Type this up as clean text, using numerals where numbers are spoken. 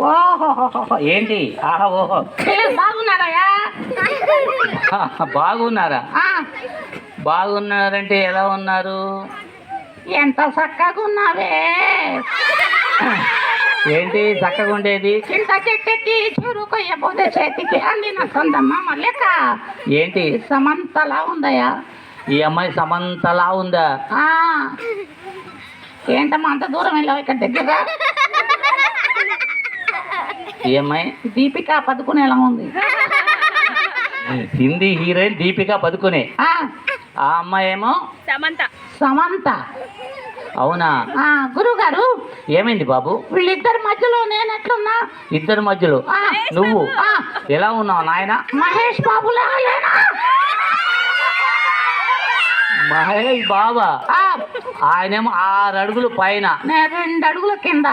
ఓహో ఏంటి ఆహా ఓహో బాగున్నారయ్యా? బాగున్నారా? ఆ, బాగున్నారంటే ఎలా ఉన్నారు? ఎంత చక్కగా ఉన్నావే. ఏంటి చక్కగా ఉండేది? చింత చెట్టుకి చెరు కొయ్యబోతే చేతికి అందిన సొందమ్మ లెక్క ఏంటి సమంతలా ఉందయ్యా. ఈ అమ్మాయి సమంతలా ఉందా? ఆ, ఏంటమ్మా అంత దూరం వెళ్ళావు, ఇక్కడ దగ్గర ఈ అమ్మాయి దీపిక పదుకుని ఎలా ఉంది? హిందీ హీరోయిన్ దీపికా పదుకునే. ఆ, ఆ అమ్మాయి ఏమో సమంత. అవునా? ఆ, గురువు గారు, ఏమైంది బాబు? వీళ్ళిద్దరి మధ్యలో నేను ఎట్లున్నా? ఇద్దరి మధ్యలో ఆ, నువ్వు ఆ, ఎలా ఉన్నావు నాయన? మహేష్ బాబులా లేనా? మహేష్ బాబా. ఆ, ఆయనేమో 6 అడుగులు పైన, నేను 2 అడుగుల కింద.